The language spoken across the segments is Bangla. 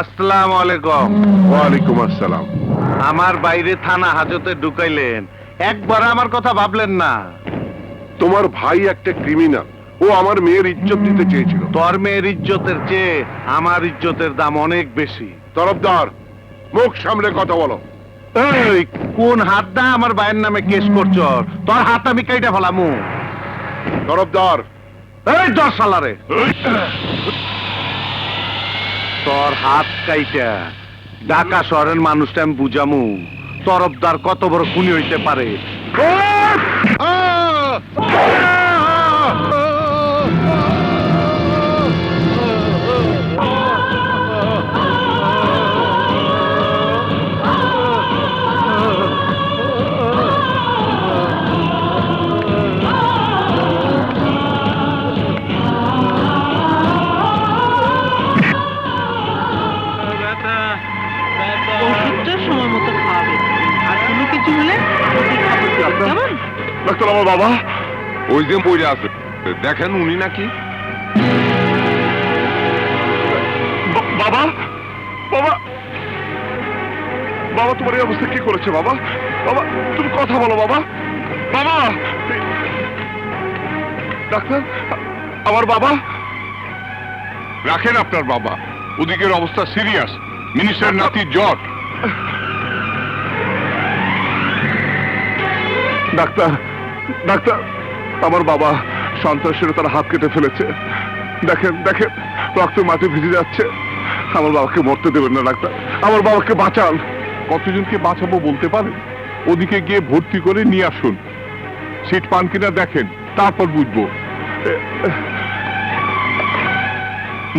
আসসালামু আলাইকুম। ওয়ালাইকুম আসসালাম। আমার বাইরে থানা হাজতে ঢুকাইলেন, একবার আমার কথা ভাবলেন না? তোমার ভাই একটা ক্রিমিনাল, ও আমার মেয়ের ইজ্জত দিতে চেয়েছিল। তোর মেয়ের ইজ্জতের চেয়ে আমার ইজ্জতের দাম অনেক বেশি। তরফদার, মুখ সামলে কথা বলো। এই কোন হাত দা আমার ভাইয়ের নামে কেস করছ? তোর হাত আমি কাইটা ফেলামু। তরফদার, এই দশ সালারে তোর হাত কাইটা ঢাকা শহরের মানুষটা আমি বুঝামু তরফদার কত বড় খুনি হইতে পারে। ওষুধটা সময় মতো খাওয়াবে, আর কোনো কিছু হলে ওকে খবর দেবে, কেমন? ডাক্তার, আমার বাবা ওই যে পড়ে আছে, দেখেন উনি নাকি। বাবা, বাবা, বাবা, তোমার এই অবস্থা কি করেছে বাবা? বাবা, তুমি কথা বলো বাবা। বাবা, ডাক্তার, আমার বাবা। রাখেন আপনার বাবা, ওদিকের অবস্থা সিরিয়াস। মিনিস্টার নাতির জ্বর। ডাক্তার, ডাক্তার, আমার বাবা সন্ত্রাসীরা তার হাত কেটে ফেলেছে। দেখেন, দেখেন, রক্ত মাটি ভিজে যাচ্ছে। আমার বাবাকে মরতে দেবেন না ডাক্তার, আমার বাবাকে বাঁচান। কতজনকে বাঁচাবো বলতে পারেন? ওদিকে গিয়ে ভর্তি করে নিয়ে আসুন। সিট পান কিনা দেখেন, তারপর বুঝবো।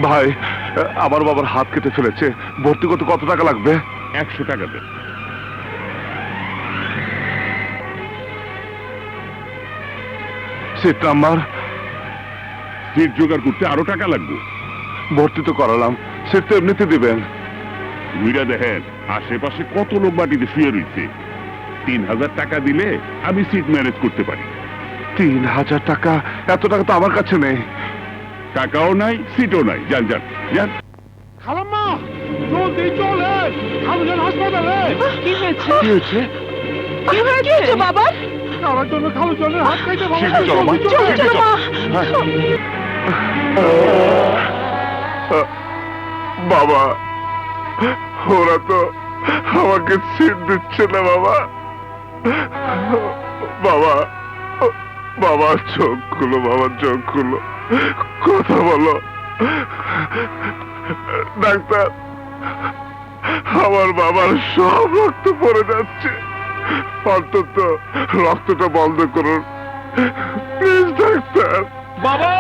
ভাই, আমার বাবার হাত কেটে ফেলেছে, ভর্তি করতে কত টাকা লাগবে? 100 টাকা দেন। Seat number? সিট জোগাড় করতে আরো টাকা লাগবে। ভর্তি তো করালাম, সিট তো এমনিতে দিবেন। ঘুরা দেখেন আশেপাশে কত লোক মাটিতে শুয়ে রয়েছে। 3000 টাকা দিলে আমি সিট ম্যানেজ করতে পারি। 3000 টাকা? এত টাকা তো আমার কাছে নেই। টাকাও নাই, সিটও নাই। যান যান যান। খালাম্মা, জলদি চলে খালুজান হাসপাতালে। কি হয়েছে? কি হয়েছে? কি হয়েছে বাবা? কারার জন্য খালুজানের হাত কেটে বাবা। শীঘ্র চলো, মা, চলো, শীঘ্র চলো, চলো। মা। বাবা, ওরা তো আমাকে সিট দিচ্ছে না বাবা। বাবা, বাবা চোখ খুলো, বাবা চোখ খুলো, কথা বলো। ডাক্তার, আমার বাবার সব রক্ত পড়ে যাচ্ছে, অন্তত রক্তটা বন্ধ করুন প্লিজ ডাক্তার। বাবা,